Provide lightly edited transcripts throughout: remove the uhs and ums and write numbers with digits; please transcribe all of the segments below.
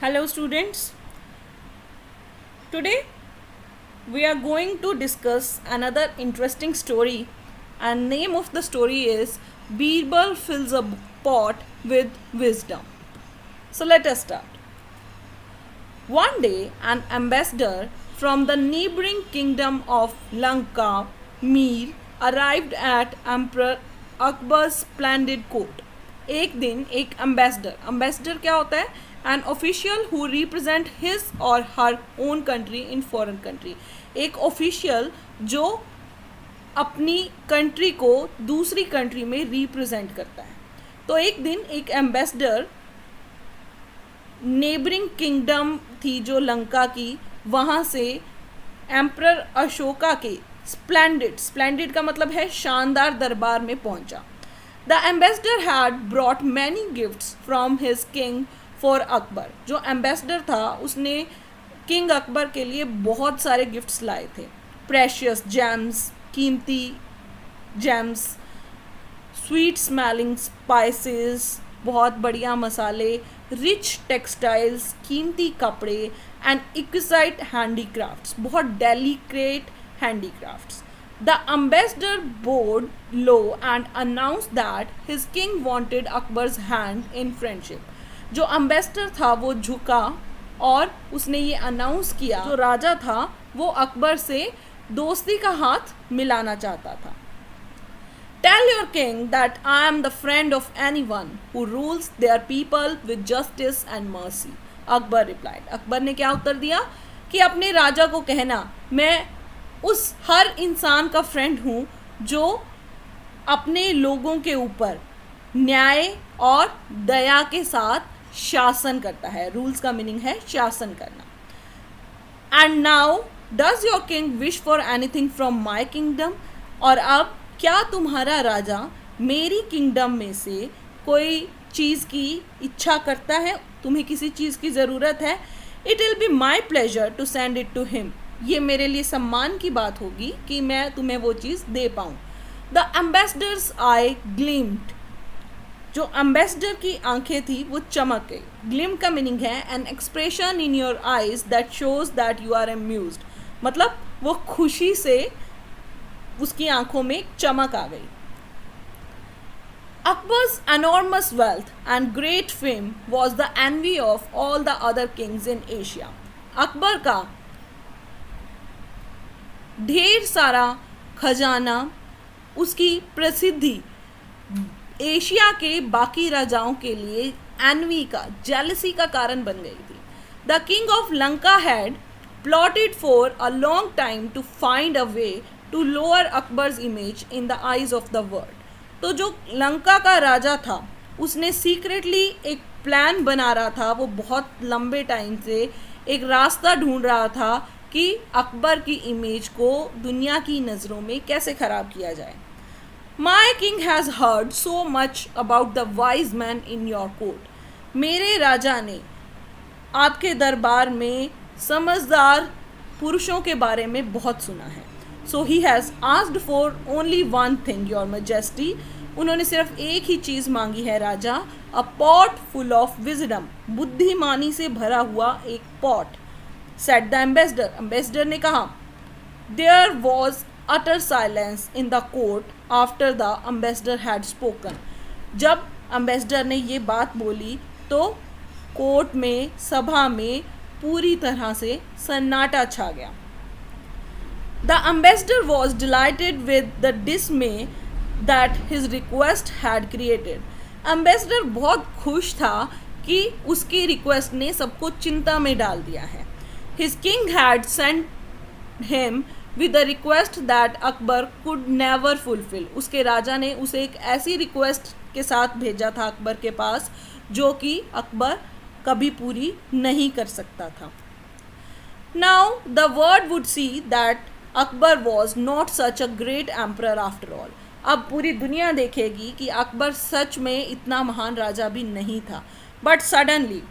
Hello students, today we are going to discuss another interesting story and name of the story is Birbal fills a pot with wisdom. So let us start. One day an ambassador from the neighboring kingdom of Lanka, Mir, arrived at Emperor Akbar's splendid court. एक दिन एक ambassador क्या होता है? An official who represent his or her own country in foreign country. एक official जो अपनी country को दूसरी कंट्री में रिप्रेजेंट करता है. तो एक दिन एक एम्बेसडर नेबरिंग किंगडम थी जो लंका की, वहाँ से एम्परर अशोका के स्प्लेंडिड का मतलब है शानदार दरबार में पहुंचा. The ambassador had brought many gifts from his king for Akbar. जो एम्बेसडर था उसने किंग अकबर के लिए बहुत सारे गिफ्ट्स लाए थे. प्रेशियस जेम्स, कीमती जेम्स, स्वीट स्मेलिंग स्पाइसेस, बहुत बढ़िया मसाले, रिच टेक्सटाइल्स, कीमती कपड़े एंड एक्विसाइट हैंडीक्राफ्ट्स, बहुत delicate handicrafts. The ambassador bowed low and announced that his king wanted Akbar's hand in friendship. जो ambassador था वो झुका और उसने ये अनाउंस किया जो राजा था वो अकबर से दोस्ती का हाथ मिलाना चाहता था. Tell your king that I am the friend of anyone who rules their people with justice and mercy. Akbar replied. Akbar ने क्या उत्तर दिया कि अपने राजा को कहना मैं उस हर इंसान का फ्रेंड हूँ जो अपने लोगों के ऊपर न्याय और दया के साथ शासन करता है. रूल्स का मीनिंग है शासन करना. And now does your king wish for anything from my kingdom. और अब क्या तुम्हारा राजा मेरी किंगडम में से कोई चीज़ की इच्छा करता है? तुम्हें किसी चीज़ की ज़रूरत है? It will be my pleasure to send it to him. ये मेरे लिए सम्मान की बात होगी कि मैं तुम्हें वो चीज़ दे पाऊँ. द एम्बेसडर्स आई ग्लिम्ड. जो एम्बेसडर की आंखें थी वो चमक गई. ग्लिम का मीनिंग है an expression in your eyes that shows that you are amused. मतलब वो खुशी से उसकी आंखों में चमक आ गई. Akbar's enormous wealth and great fame was the envy of all the other kings in Asia. Akbar का ढेर सारा खजाना, उसकी प्रसिद्धि एशिया के बाकी राजाओं के लिए एनवी का, जेलसी का कारण बन गई थी. The king of Lanka had plotted for a long time to find a way to lower Akbar's image in the eyes of the world. तो जो लंका का राजा था उसने सीक्रेटली एक प्लान बना रहा था, वो बहुत लंबे टाइम से एक रास्ता ढूंढ रहा था कि अकबर की इमेज को दुनिया की नज़रों में कैसे ख़राब किया जाए. My king has heard so much about the wise man in your court. मेरे राजा ने आपके दरबार में समझदार पुरुषों के बारे में बहुत सुना है. So he has asked for only one thing your majesty. उन्होंने सिर्फ एक ही चीज़ मांगी है राजा. A pot full of wisdom. बुद्धिमानी से भरा हुआ एक pot. Said the ambassador. Ambassador ने कहा. There was utter silence in the court after the ambassador had spoken. जब एम्बेसडर ने ये बात बोली तो कोर्ट में, सभा में पूरी तरह से सन्नाटा छा गया. The ambassador was delighted with the dismay that his request had created. Ambassador बहुत खुश था कि उसकी रिक्वेस्ट ने सबको चिंता में डाल दिया है. His king had sent him with a request that Akbar could never fulfill. उसके राजा ने उसे एक ऐसी रिक्वेस्ट के साथ भेजा था अकबर के पास जो कि अकबर कभी पूरी नहीं कर सकता था. Now the world would see that Akbar was not such a great emperor after all. अब पूरी दुनिया देखेगी कि अकबर सच में इतना महान राजा भी नहीं था. बट सडनली,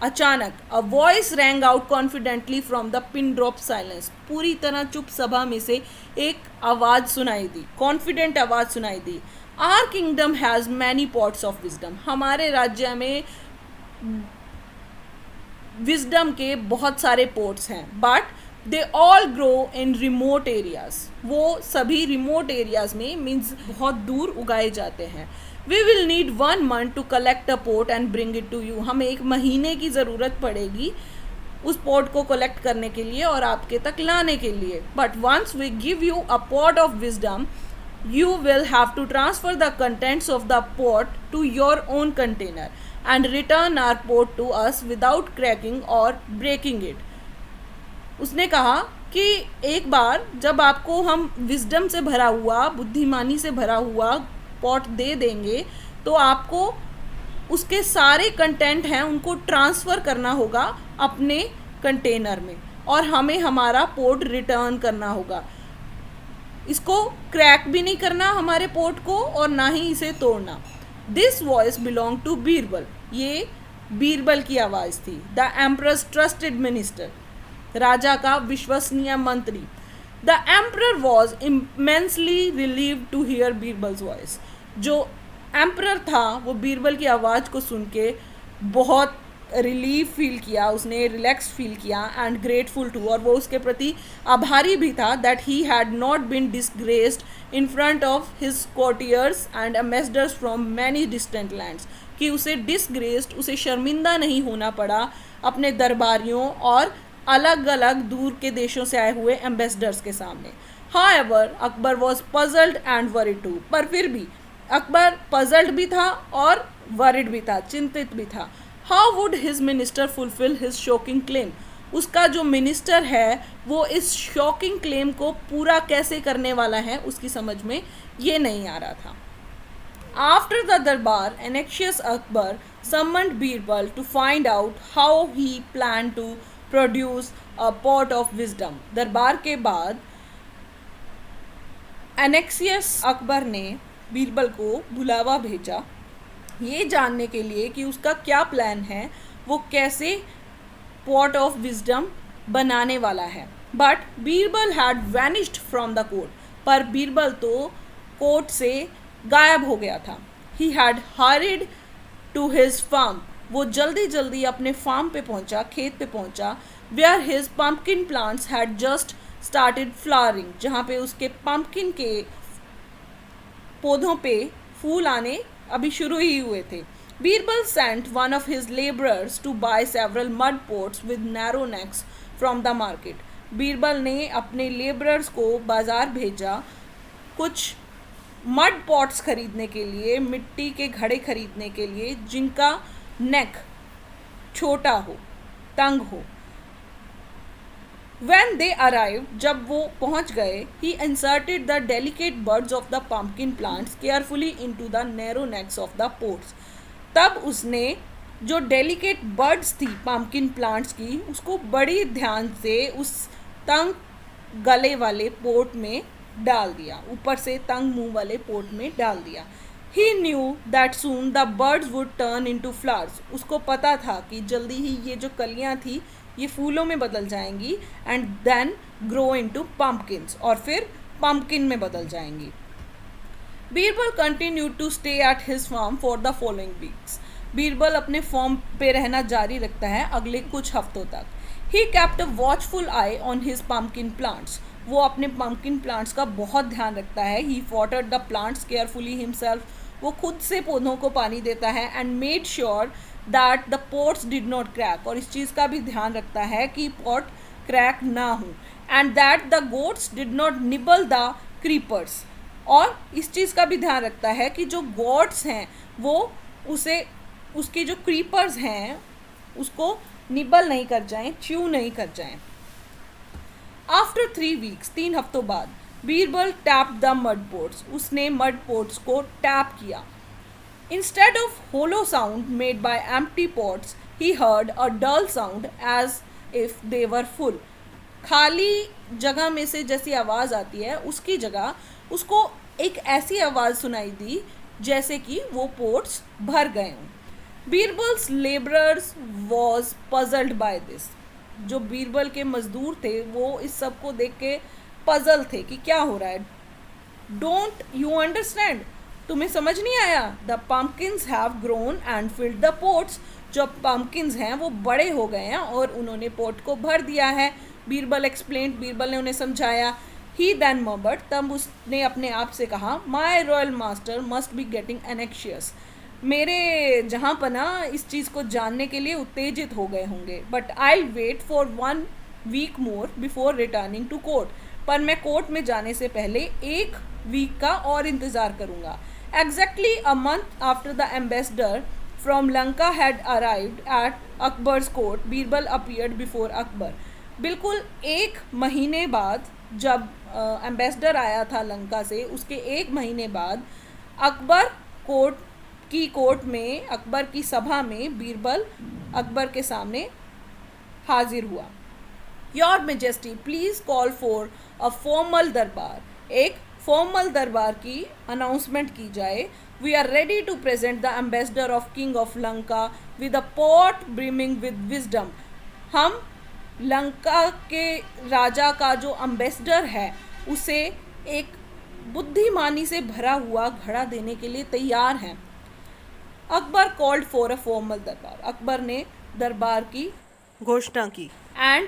अचानक, a voice wrong out confidently from the pin drop silence. पूरी तरह चुप सभा में से एक आवाज़ सुनाई दी, कॉन्फिडेंट आवाज़ सुनाई दी. Our kingdom has many pots of wisdom. हमारे राज्य में विजडम के बहुत सारे पोर्ट्स हैं, but they all grow in remote areas. वो सभी रिमोट एरियाज में मीन्स बहुत दूर उगाए जाते हैं। We will need 1 month to collect a pot and bring it to you. हमें 1 महीने की ज़रूरत पड़ेगी उस पोर्ट को कलेक्ट करने के लिए और आपके तक लाने के लिए। But once we give you a pot of wisdom, you will have to transfer the contents of the pot to your own container and return our pot to us without cracking or breaking it. उसने कहा कि एक बार जब आपको हम wisdom से भरा हुआ, बुद्धिमानी से भरा हुआ पॉट दे देंगे तो आपको उसके सारे कंटेंट हैं उनको ट्रांसफ़र करना होगा अपने कंटेनर में और हमें हमारा पोर्ट रिटर्न करना होगा। इसको क्रैक भी नहीं करना हमारे पोर्ट को और ना ही इसे तोड़ना। This voice belong to Birbal. ये बीरबल की आवाज़ थी। द एम्परर्स ट्रस्टेड मिनिस्टर, राजा का विश्वसनीय मंत्री। The emperor was immensely relieved to hear Birbal's voice. जो एम्परर था वो बीरबल की आवाज़ को सुन के बहुत रिलीफ फील किया, उसने रिलैक्स फील किया एंड ग्रेटफुल टू, और वो उसके प्रति आभारी भी था that he had not been disgraced in front of his courtiers and ambassadors from many distant lands. कि उसे डिसग्रेस्ड, उसे शर्मिंदा नहीं होना पड़ा अपने दरबारियों और अलग अलग दूर के देशों से आए हुए एम्बेसडर्स के सामने। However Akbar was puzzled and worried too. पर फिर भी अकबर पजल्ड भी था और वरिड भी था, चिंतित भी था। How would his minister fulfil his shocking claim. उसका जो मिनिस्टर है वो इस शॉकिंग क्लेम को पूरा कैसे करने वाला है उसकी समझ में ये नहीं आ रहा था। After the darbar, anxious Akbar summoned Birbal to find out how he plan to produce a pot of wisdom. दरबार के बाद एनेक्शियस अकबर ने बीरबल को बुलावा भेजा ये जानने के लिए कि उसका क्या प्लान है, वो कैसे पॉट ऑफ विजडम बनाने वाला है। But Birbal had vanished from the court. पर बीरबल तो कोर्ट से गायब हो गया था। He had hurried to his farm. वो जल्दी जल्दी अपने फार्म पे पहुंचा, खेत पे पहुंचा। Where his pumpkin plants had just started flowering. जहाँ पे उसके पम्पकिन के पौधों पे फूल आने अभी शुरू ही हुए थे। Birbal sent one of his labourers to buy several mud pots with narrow necks from the market. Birbal ने अपने लेबरर्स को बाज़ार भेजा कुछ मड पॉट्स खरीदने के लिए, मिट्टी के घड़े खरीदने के लिए जिनका नेक छोटा हो, तंग हो। When they arrived, जब वो पहुंच गए, he inserted the delicate buds of the pumpkin plants carefully into the narrow necks of the pots. तब उसने जो डेलिकेट बर्ड्स थी पम्पकिन प्लांट्स की उसको बड़ी ध्यान से उस तंग गले वाले पोट में डाल दिया, ऊपर से तंग मुंह वाले पोट में डाल दिया। He knew that soon the birds would turn into flowers. उसको पता था कि जल्दी ही ये जो कलियाँ थी ये फूलों में बदल जाएंगी and then grow into pumpkins, और फिर पम्पकिन में बदल जाएंगी। Birbal continue to stay at his farm for the following weeks. Birbal अपने फार्म पे रहना जारी रखता है अगले कुछ हफ्तों तक। He kept a watchful eye on his pumpkin plants. वो अपने पम्पकिन प्लांट्स का बहुत ध्यान रखता है। He watered the plants carefully himself. वो खुद से पौधों को पानी देता है and made sure that the pots did not crack. और इस चीज़ का भी ध्यान रखता है कि पॉट क्रैक ना हो and that the goats did not nibble the creepers. और इस चीज़ का भी ध्यान रखता है कि जो गोट्स हैं वो उसके जो क्रीपर्स हैं उसको निबल नहीं कर जाएं, च्यू नहीं कर जाएं। आफ्टर 3 weeks, 3 हफ्तों बाद, Birbal tap the mud pots. उसने मड पोट्स को टैप किया। Instead of hollow sound made by empty pots, he heard a dull sound as if they were full. खाली जगह में से जैसी आवाज़ आती है उसकी जगह उसको एक ऐसी आवाज़ सुनाई दी जैसे कि वो पोट्स भर गए हों। Birbal's labourers was puzzled by this. जो बीरबल के मजदूर थे वो इस सब को देख के पजल थे कि क्या हो रहा है। डोंट यू अंडरस्टैंड, तुम्हें समझ नहीं आया? The pumpkins have grown and filled the pots. जो पम्पकिन्स हैं वो बड़े हो गए हैं और उन्होंने पोर्ट को भर दिया है। बीरबल एक्सप्लेन, बीरबल ने उन्हें समझाया। ही देन मर्मर्ड, तब उसने अपने आप से कहा, my royal master must be getting anxious, मेरे जहाँ पना इस चीज़ को जानने के लिए उत्तेजित हो गए होंगे। But I wait for 1 week more before returning to court, पर मैं कोर्ट में जाने से पहले 1 वीक का और इंतज़ार करूँगा। Exactly a month after the ambassador from Lanka had arrived at Akbar's court, Birbal appeared before Akbar. बिल्कुल 1 महीने बाद, जब एम्बेसडर आया था लंका से, उसके 1 महीने बाद अकबर कोर्ट में, अकबर की सभा में बीरबल अकबर के सामने हाजिर हुआ। Your majesty please call for a formal durbar, एक फॉर्मल दरबार की अनाउंसमेंट की जाए। We are ready to present the ambassador of king of Lanka with a pot brimming with wisdom. हम लंका के राजा का जो एम्बेसडर है उसे एक बुद्धिमानी से भरा हुआ घड़ा देने के लिए तैयार हैं। Akbar called for a formal durbar, Akbar ने दरबार की घोषणा की। And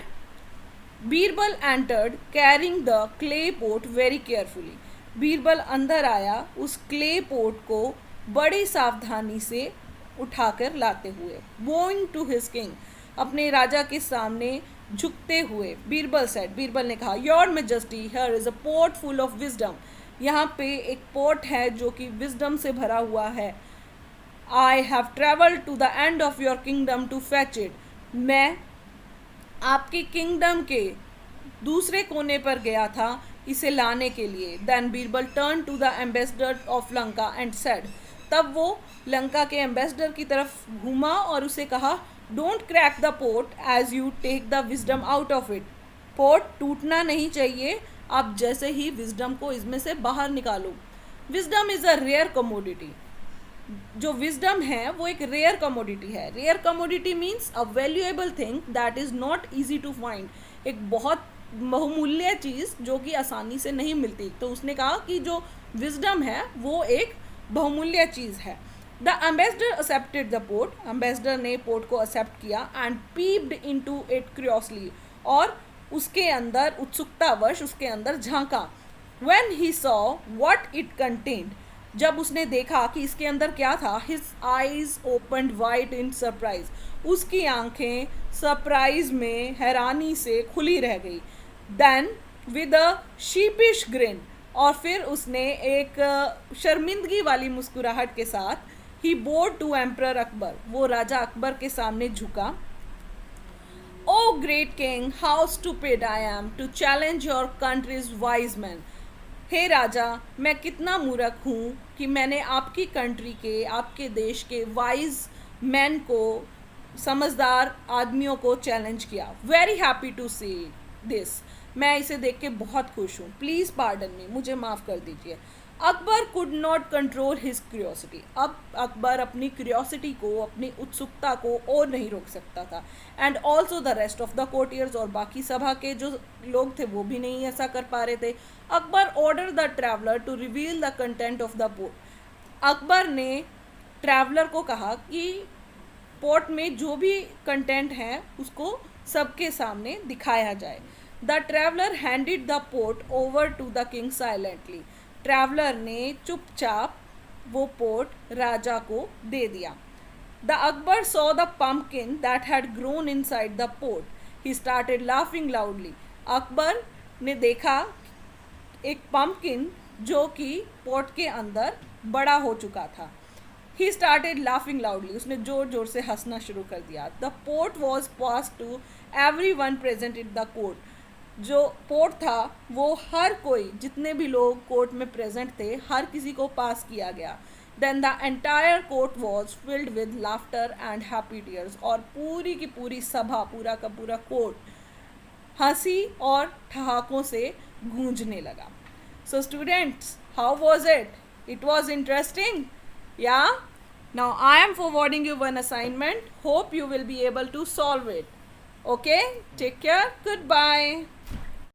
Birbal entered carrying the clay pot very carefully, Birbal अंदर आया उस क्ले पोट को बड़ी सावधानी से उठाकर लाते हुए। बोइंग टू हिज किंग, अपने राजा के सामने झुकते हुए, बीरबल सेड, बीरबल ने कहा, your majesty here is a pot full of wisdom, यहाँ पे एक पोट है जो कि विजडम से भरा हुआ है। I have travelled to the end of your kingdom to fetch it, मैं आपकी किंगडम के दूसरे कोने पर गया था इसे लाने के लिए। Then Birbal turn to the ambassador of Lanka and said, तब वो लंका के एम्बेसडर की तरफ घूमा और उसे कहा, don't crack the pot as you take the wisdom out of it, pot टूटना नहीं चाहिए, आप जैसे ही विजडम को इसमें से बाहर निकालो। Wisdom is a rare commodity, जो विजडम है वो एक रेयर कमोडिटी है। Rare commodity means a valuable thing that is not easy to find, एक बहुत बहुमूल्य चीज़ जो कि आसानी से नहीं मिलती। तो उसने कहा कि जो विजडम है वो एक बहुमूल्य चीज़ है। The ambassador accepted the pot, ambassador ने पोट को एक्सेप्ट किया। And peeped into it curiously, और उसके अंदर उत्सुकतावश उसके अंदर झांका। When he saw what it contained, जब उसने देखा कि इसके अंदर क्या था, his eyes opened wide in surprise, उसकी आंखें सरप्राइज में, हैरानी से खुली रह गई। Then with a sheepish grin, और फिर उसने एक शर्मिंदगी वाली मुस्कुराहट के साथ, ही बोर्ड टू एम्परर अकबर, वो राजा अकबर के सामने झुका। O great king, how stupid I am to challenge your country's wise man, हे राजा, मैं कितना मूर्ख हूँ कि मैंने आपकी कंट्री के, आपके देश के वाइज मैन को, समझदार आदमियों को चैलेंज किया। Very happy to see this, मैं इसे देख के बहुत खुश हूँ। प्लीज़ पार्डन मी, मुझे माफ़ कर दीजिए। Akbar could not control his curiosity, अब अकबर अपनी क्यूरियोसिटी को, अपनी उत्सुकता को और नहीं रोक सकता था। And also the rest of the courtiers, और बाकी सभा के जो लोग थे वो भी नहीं ऐसा कर पा रहे थे। Akbar order the traveller to reveal the content of the pot, Akbar ने ट्रैवलर को कहा कि पोट में जो भी कंटेंट है उसको सबके सामने दिखाया जाए। The traveller handed the pot over to the king silently, traveller ने चुपचाप वो पोट राजा को दे दिया। The Akbar saw the pumpkin that had grown inside the pot, he started laughing loudly, Akbar ने देखा एक पम्पकिन जो कि पोट के अंदर बड़ा हो चुका था। ही स्टार्टेड लाफिंग लाउडली, उसने ज़ोर ज़ोर से हंसना शुरू कर दिया। The pot was pass to everyone present in the court, जो पोर्ट था वो हर कोई, जितने भी लोग कोर्ट में प्रेजेंट थे, हर किसी को पास किया गया। Then the entire court was filled with laughter and happy tears, और पूरी की पूरी सभा, पूरा का पूरा कोर्ट हंसी और ठहाकों से गूंजने लगा। So students, how was it? It was interesting, yeah? Now I am forwarding you one assignment. Hope you will be able to solve it. Okay? Take care. Goodbye.